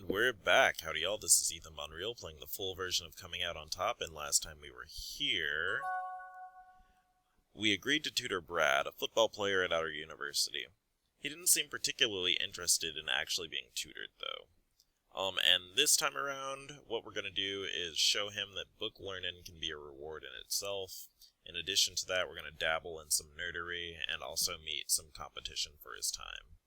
We're back. Howdy y'all, this is Ethan Bonreal playing the full version of Coming Out on Top, and last time we were here, we agreed to tutor Brad, a football player at our university. He didn't seem particularly interested in actually being tutored, though. And this time around, what we're going to do is show him that book learning can be a reward in itself. In addition to that, we're going to dabble in some nerdery, and also meet some competition for his time.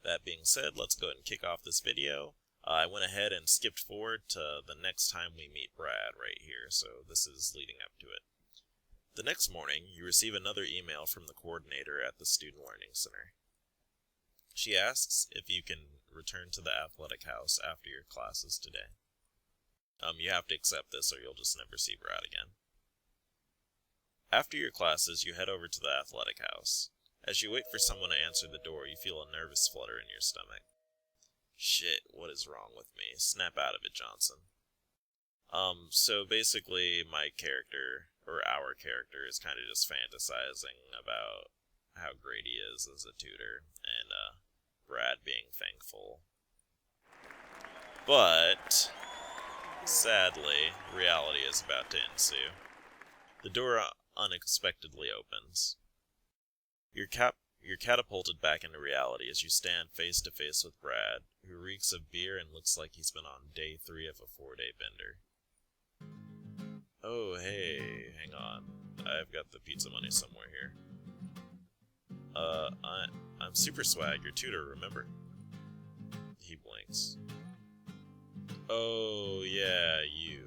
That being said, let's go ahead and kick off this video. I went ahead and skipped forward to the next time we meet Brad right here, so this is leading up to it. The next morning, you receive another email from the coordinator at the Student Learning Center. She asks if you can return to the athletic house after your classes today. You have to accept this or you'll just never see Brad again. After your classes, you head over to the athletic house. As you wait for someone to answer the door, you feel a nervous flutter in your stomach. Shit, what is wrong with me? Snap out of it, Johnson. So basically my character, or our character, is kind of just fantasizing about how great he is as a tutor, and, Brad being thankful. But, sadly, reality is about to ensue. The door unexpectedly opens. You're catapulted back into reality as you stand face to face with Brad, who reeks of beer and looks like he's been on day 3 of a 4-day bender. Oh, hey, hang on. I've got the pizza money somewhere here. I'm Super Swag, your tutor, remember? He blinks. Oh, yeah, you.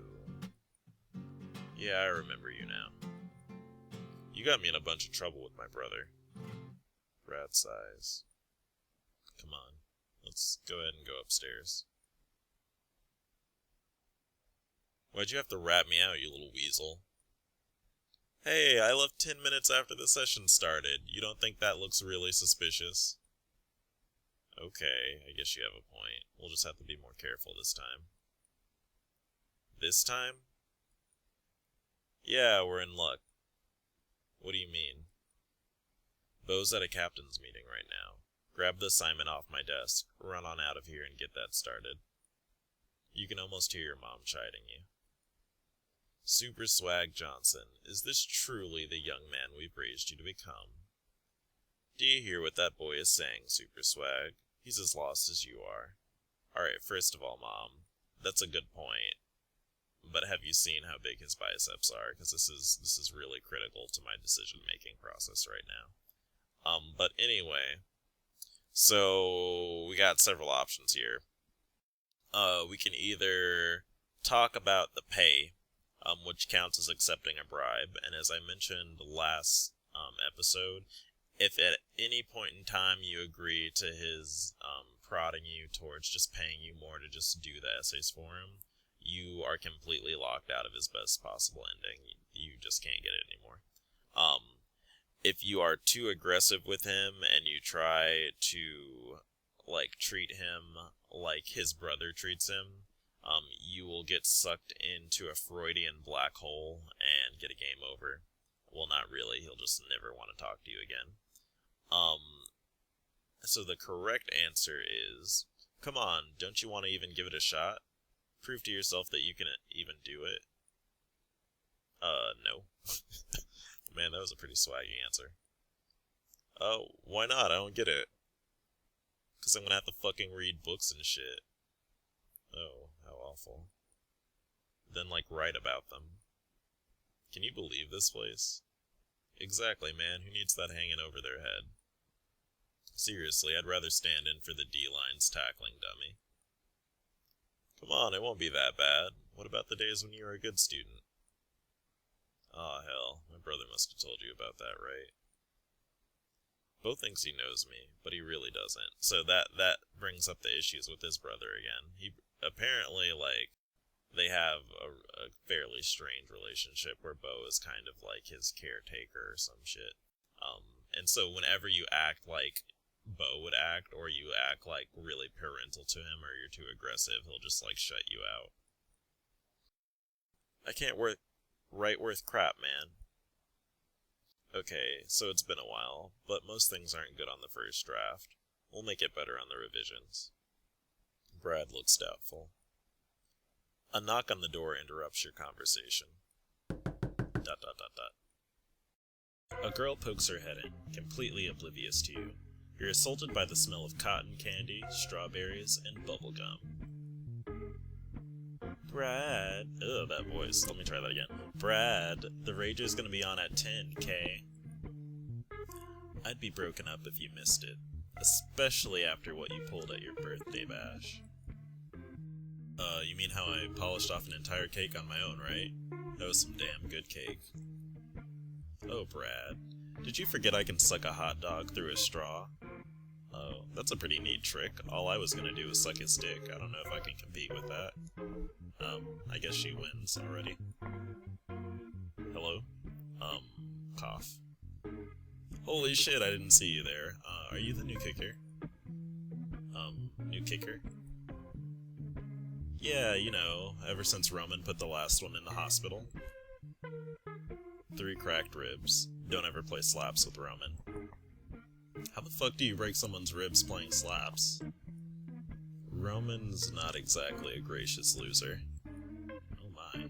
Yeah, I remember you now. You got me in a bunch of trouble with my brother. Brad sighs. Come on, let's go ahead and go upstairs. Why'd you have to rat me out, you little weasel? Hey, I left 10 minutes after the session started. You don't think that looks really suspicious? Okay, I guess you have a point. We'll just have to be more careful this time. This time? Yeah, we're in luck. What do you mean? Beau's at a captain's meeting right now. Grab the assignment off my desk, run on out of here and get that started. You can almost hear your mom chiding you. Super Swag Johnson, is this truly the young man we've raised you to become? Do you hear what that boy is saying, Super Swag? He's as lost as you are. Alright, first of all, Mom, that's a good point. But have you seen how big his biceps are? Because this is really critical to my decision-making process right now. But anyway, so we got several options here. We can either talk about the pay, which counts as accepting a bribe, and as I mentioned last episode, if at any point in time you agree to his prodding you towards just paying you more to just do the essays for him, you are completely locked out of his best possible ending. You just can't get it anymore. If you are too aggressive with him and you try to, treat him like his brother treats him, you will get sucked into a Freudian black hole and get a game over. Well, not really. He'll just never want to talk to you again. So the correct answer is, come on, don't you want to even give it a shot? Prove to yourself that you can even do it? No. Man, that was a pretty swaggy answer. Oh, why not? I don't get it. Because I'm gonna have to fucking read books and shit. Oh, how awful. Then, write about them. Can you believe this place? Exactly, man. Who needs that hanging over their head? Seriously, I'd rather stand in for the D-line's tackling dummy. Come on, it won't be that bad. What about the days when you were a good student? Aw, hell. My brother must have told you about that, right? Bo thinks he knows me, but he really doesn't. So that brings up the issues with his brother again. He apparently, they have a fairly strange relationship where Bo is kind of like his caretaker or some shit. And so whenever you act like Bo would act, or you act really parental to him, or you're too aggressive, he'll just shut you out. I can't write worth crap, man. Okay, so it's been a while, but most things aren't good on the first draft. We'll make it better on the revisions. Brad looks doubtful. A knock on the door interrupts your conversation. ... A girl pokes her head in, completely oblivious to you. You're assaulted by the smell of cotton candy, strawberries, and bubblegum. Brad... Ugh, that voice. Let me try that again. Brad, the Rager's gonna be on at 10, K. I'd be broken up if you missed it. Especially after what you pulled at your birthday bash. You mean how I polished off an entire cake on my own, right? That was some damn good cake. Oh, Brad. Did you forget I can suck a hot dog through a straw? Oh, that's a pretty neat trick. All I was gonna do was suck his dick. I don't know if I can compete with that. I guess she wins already. Hello? Cough. Holy shit, I didn't see you there. Are you the new kicker? New kicker? Yeah, you know, ever since Roman put the last one in the hospital. 3 cracked ribs. Don't ever play slaps with Roman. How the fuck do you break someone's ribs playing slaps? Roman's not exactly a gracious loser. Oh my.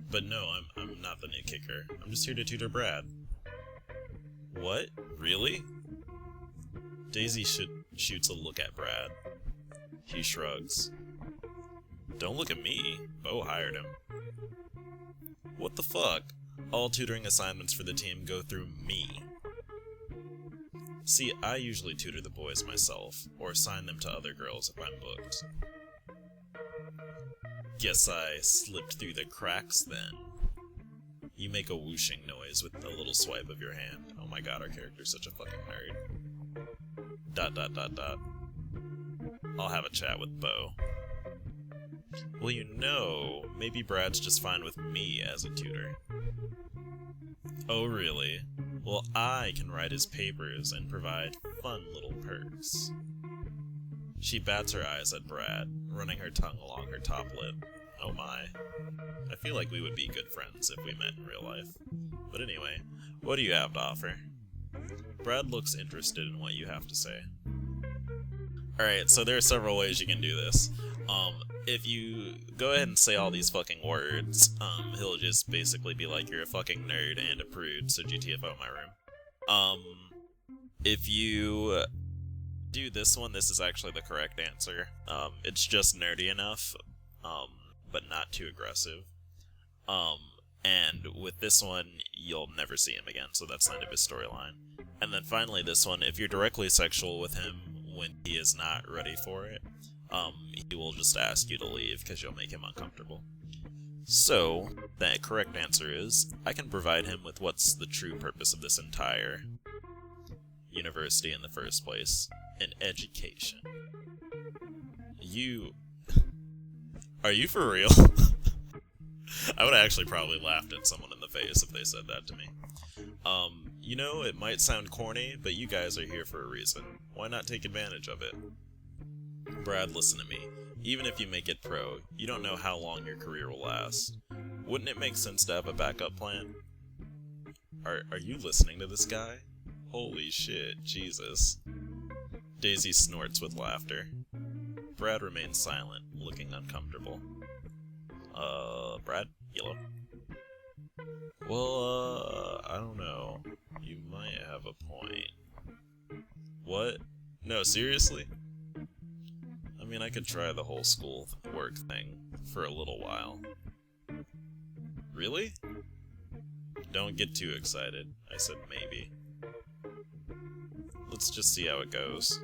But no, I'm not the new kicker. I'm just here to tutor Brad. What? Really? Daisy shoots a look at Brad. He shrugs. Don't look at me. Beau hired him. What the fuck? All tutoring assignments for the team go through me. See, I usually tutor the boys myself, or assign them to other girls if I'm booked. Guess I slipped through the cracks then. You make a whooshing noise with a little swipe of your hand. Oh my god, our character's such a fucking nerd. ... I'll have a chat with Beau. Well, you know, maybe Brad's just fine with me as a tutor. Oh, really? Well, I can write his papers and provide fun little perks. She bats her eyes at Brad, running her tongue along her top lip. Oh my. I feel like we would be good friends if we met in real life. But anyway, what do you have to offer? Brad looks interested in what you have to say. Alright, so there are several ways you can do this. If you go ahead and say all these fucking words, he'll just basically be like, you're a fucking nerd and a prude, so GTFO my room. If you do this one, this is actually the correct answer. It's just nerdy enough, but not too aggressive. And with this one, you'll never see him again, so that's the end of his storyline. And then finally this one, if you're directly sexual with him when he is not ready for it, he will just ask you to leave because you'll make him uncomfortable. So, the correct answer is, I can provide him with what's the true purpose of this entire university in the first place, an education. Are you for real? I would have actually probably laughed at someone in the face if they said that to me. You know, it might sound corny, but you guys are here for a reason. Why not take advantage of it? Brad, listen to me. Even if you make it pro, you don't know how long your career will last. Wouldn't it make sense to have a backup plan? Are you listening to this guy? Holy shit, Jesus. Daisy snorts with laughter. Brad remains silent, looking uncomfortable. Brad? Yellow? Well, I don't know. You might have a point. What? No, seriously? I mean, I could try the whole school work thing for a little while. Really? Don't get too excited. I said maybe. Let's just see how it goes.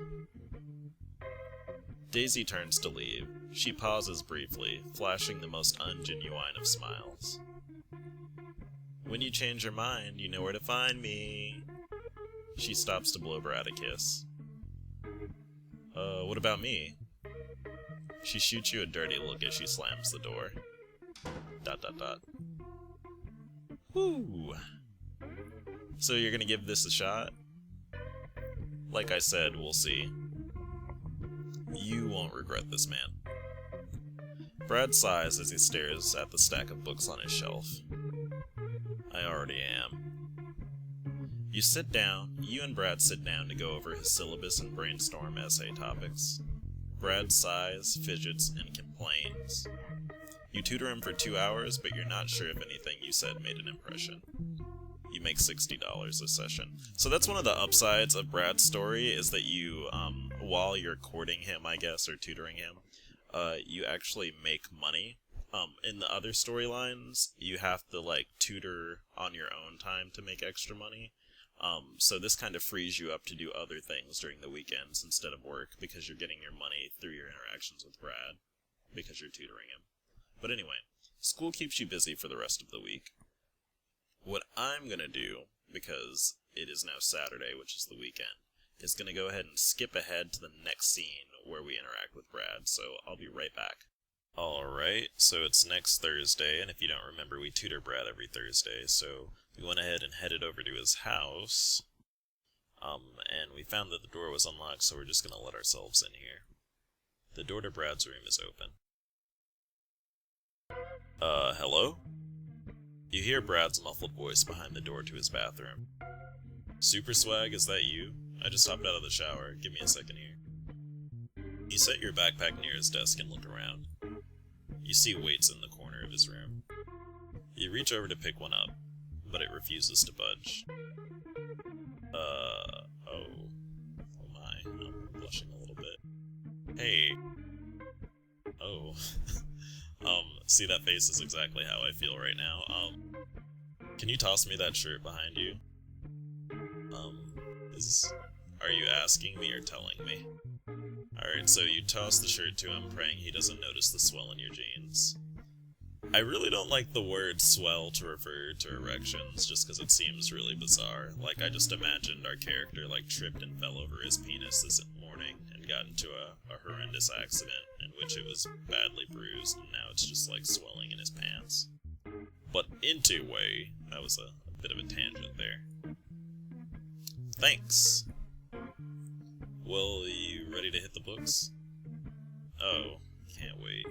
Daisy turns to leave. She pauses briefly, flashing the most ungenuine of smiles. When you change your mind, you know where to find me. She stops to blow Brad a kiss. What about me? She shoots you a dirty look as she slams the door. ... Woo! So you're gonna give this a shot? Like I said, we'll see. You won't regret this, man. Brad sighs as he stares at the stack of books on his shelf. I already am. You and Brad sit down to go over his syllabus and brainstorm essay topics. Brad sighs, fidgets, and complains. You tutor him for 2 hours, but you're not sure if anything you said made an impression. You make $60 a session. So that's one of the upsides of Brad's story, is that you, while you're courting him, I guess, or tutoring him, you actually make money. In the other storylines, you have to, like, tutor on your own time to make extra money. So this kind of frees you up to do other things during the weekends instead of work, because you're getting your money through your interactions with Brad, because you're tutoring him. But anyway, school keeps you busy for the rest of the week. What I'm gonna do, because it is now Saturday, which is the weekend, is gonna go ahead and skip ahead to the next scene where we interact with Brad, so I'll be right back. Alright, so it's next Thursday, and if you don't remember, we tutor Brad every Thursday, so we went ahead and headed over to his house, and we found that the door was unlocked, so we're just gonna let ourselves in here. The door to Brad's room is open. Hello? You hear Brad's muffled voice behind the door to his bathroom. Super Swag, is that you? I just hopped out of the shower. Give me a second here. You set your backpack near his desk and look around. You see weights in the corner of his room. You reach over to pick one up, but it refuses to budge. Oh my, I'm blushing a little bit. Hey. Oh. See, that face is exactly how I feel right now. Can you toss me that shirt behind you? Are you asking me or telling me? Alright, so you toss the shirt to him, praying he doesn't notice the swell in your jeans. I really don't like the word swell to refer to erections, just because it seems really bizarre. Like, I just imagined our character, like, tripped and fell over his penis this morning, and got into a horrendous accident, in which it was badly bruised, and now it's just, like, swelling in his pants. But anyway, that was a bit of a tangent there. Thanks! Well, you ready to hit the books? Oh, can't wait.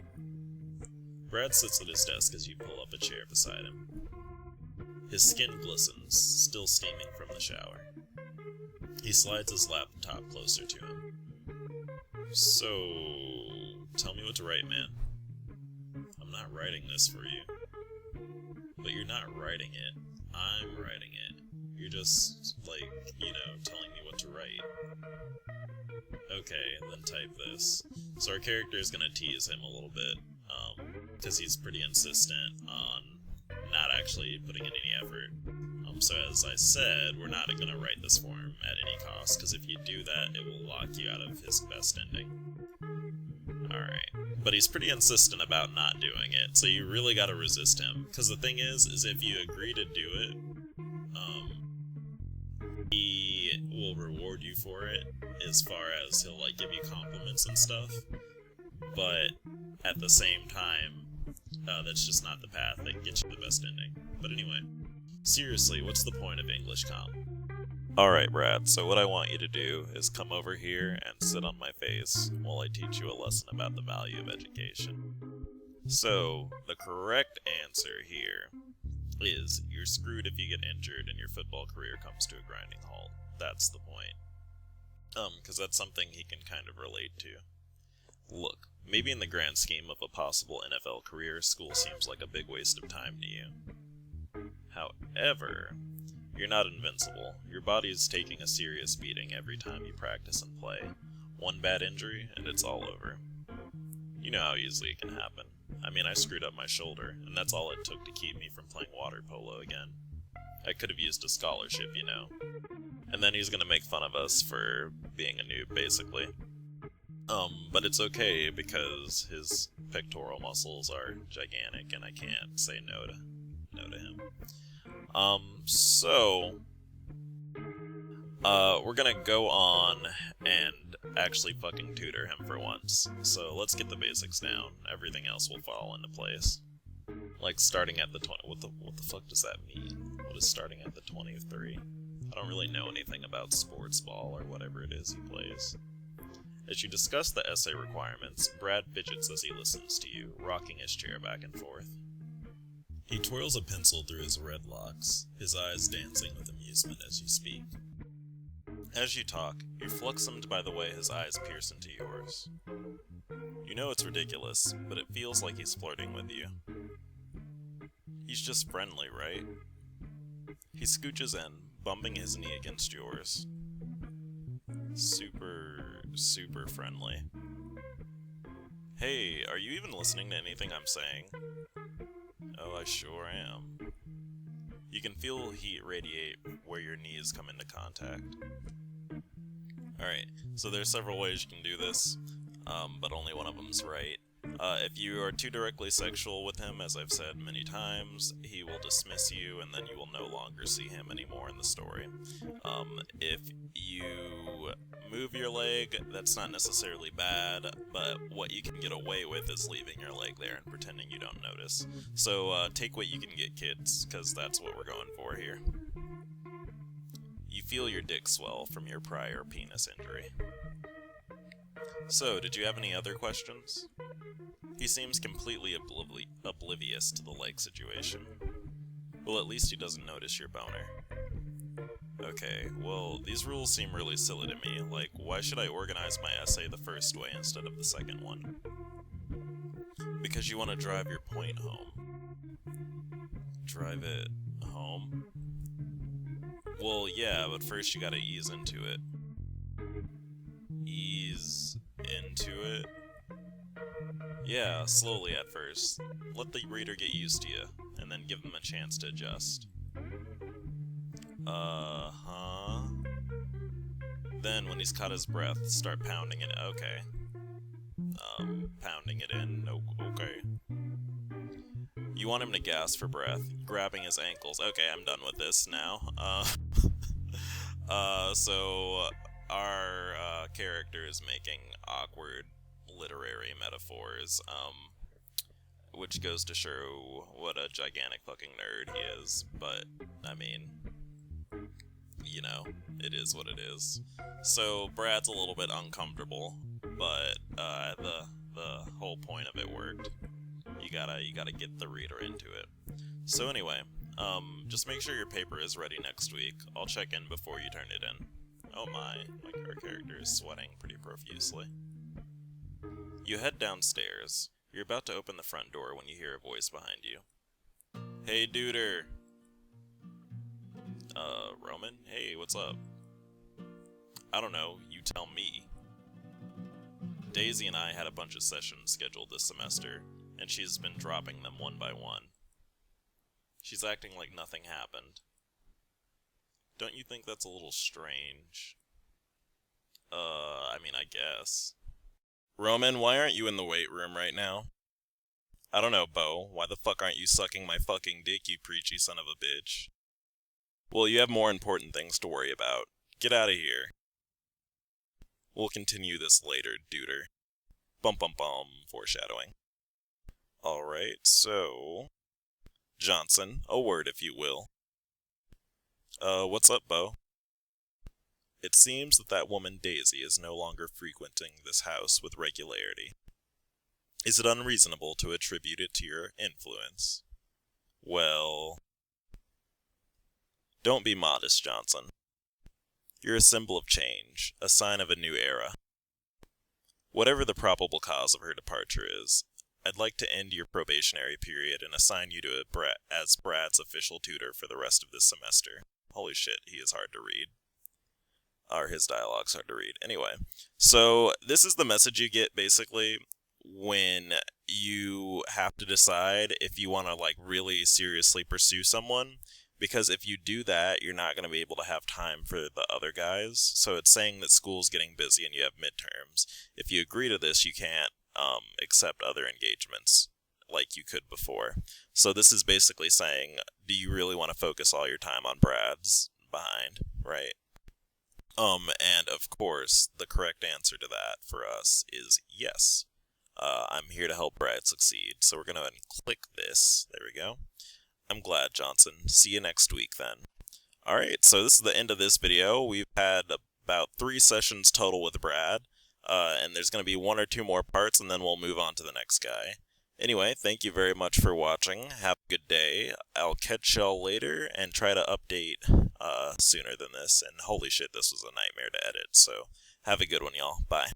Brad sits at his desk as you pull up a chair beside him. His skin glistens, still steaming from the shower. He slides his laptop closer to him. So, tell me what to write, man. I'm not writing this for you. But you're not writing it. I'm writing it. You're just, like, telling me what to write. Okay, then type this. So our character is gonna tease him a little bit, because he's pretty insistent on not actually putting in any effort. So as I said, we're not gonna write this for him at any cost, because if you do that, it will lock you out of his best ending. Alright. But he's pretty insistent about not doing it, so you really gotta resist him. Because the thing is if you agree to do it, he will reward you for it, as far as he'll, like, give you compliments and stuff. But at the same time, that's just not the path that gets you the best ending. But anyway, seriously, what's the point of English comp? Alright, Brad, so what I want you to do is come over here and sit on my face while I teach you a lesson about the value of education. So, the correct answer here is you're screwed if you get injured and your football career comes to a grinding halt. That's the point. Because that's something he can kind of relate to. Look, maybe in the grand scheme of a possible NFL career, school seems like a big waste of time to you. However, you're not invincible. Your body is taking a serious beating every time you practice and play. One bad injury, and it's all over. You know how easily it can happen. I mean, I screwed up my shoulder, and that's all it took to keep me from playing water polo again. I could have used a scholarship, And then he's gonna make fun of us for being a noob, basically. But it's okay, because his pectoral muscles are gigantic, and I can't say no to him. We're gonna go on and actually fucking tutor him for once. So let's get the basics down. Everything else will fall into place. Like starting at the 20. What the fuck does that mean? What is starting at the 23? I don't really know anything about sports ball or whatever it is he plays. As you discuss the essay requirements, Brad fidgets as he listens to you, rocking his chair back and forth. He twirls a pencil through his red locks, his eyes dancing with amusement as you speak. As you talk, you're fluxumed by the way his eyes pierce into yours. You know it's ridiculous, but it feels like he's flirting with you. He's just friendly, right? He scooches in, bumping his knee against yours. Super friendly. Hey, are you even listening to anything I'm saying? Oh, I sure am. You can feel heat radiate where your knees come into contact. Alright, so there's several ways you can do this, but only one of them's right. If you are too directly sexual with him, as I've said many times, he will dismiss you and then you will no longer see him anymore in the story. If you move your leg, that's not necessarily bad, but what you can get away with is leaving your leg there and pretending you don't notice. So take what you can get, kids, because that's what we're going for here. You feel your dick swell from your prior penis injury. So, did you have any other questions? He seems completely oblivious to the leg situation. Well, at least he doesn't notice your boner. Okay, well, these rules seem really silly to me. Like, why should I organize my essay the first way instead of the second one? Because you want to drive your point home. Drive it home? Well, yeah, but first you gotta ease into it. Ease into it? Yeah, slowly at first. Let the reader get used to you, and then give them a chance to adjust. Uh-huh. Then, when he's caught his breath, start pounding it. Okay. Pounding it in. Okay. You want him to gasp for breath, grabbing his ankles. Okay, I'm done with this now. So our character is making awkward literary metaphors, which goes to show what a gigantic fucking nerd he is, but, I mean, you know, it is what it is. So, Brad's a little bit uncomfortable, but, the whole point of it worked. You gotta get the reader into it. So anyway, just make sure your paper is ready next week. I'll check in before you turn it in. Oh my, our character is sweating pretty profusely. You head downstairs. You're about to open the front door when you hear a voice behind you. Hey, duder! Roman? Hey, what's up? I don't know, you tell me. Daisy and I had a bunch of sessions scheduled this semester, and she's been dropping them one by one. She's acting like nothing happened. Don't you think that's a little strange? I mean, I guess. Roman, why aren't you in the weight room right now? I don't know, Beau. Why the fuck aren't you sucking my fucking dick, you preachy son of a bitch? Well, you have more important things to worry about. Get out of here. We'll continue this later, duder. Bum bum bum, foreshadowing. Alright, so... Johnson, a word if you will. What's up, Beau? It seems that woman Daisy is no longer frequenting this house with regularity. Is it unreasonable to attribute it to your influence? Well... Don't be modest, Johnson. You're a symbol of change, a sign of a new era. Whatever the probable cause of her departure is, I'd like to end your probationary period and assign you to as Brad's official tutor for the rest of this semester. Holy shit, he is hard to read. Or his dialogue's hard to read. Anyway, so this is the message you get, basically, when you have to decide if you want to, like, really seriously pursue someone. Because if you do that, you're not going to be able to have time for the other guys. So it's saying that school's getting busy and you have midterms. If you agree to this, you can't accept other engagements like you could before. So this is basically saying, do you really want to focus all your time on Brad's behind, right? And of course, the correct answer to that for us is yes. I'm here to help Brad succeed. So we're going to click this. There we go. I'm glad, Johnson. See you next week, then. Alright, so this is the end of this video. We've had about 3 sessions total with Brad, and there's going to be 1 or 2 more parts, and then we'll move on to the next guy. Anyway, thank you very much for watching. Have a good day. I'll catch y'all later, and try to update sooner than this. And holy shit, this was a nightmare to edit, so have a good one, y'all. Bye.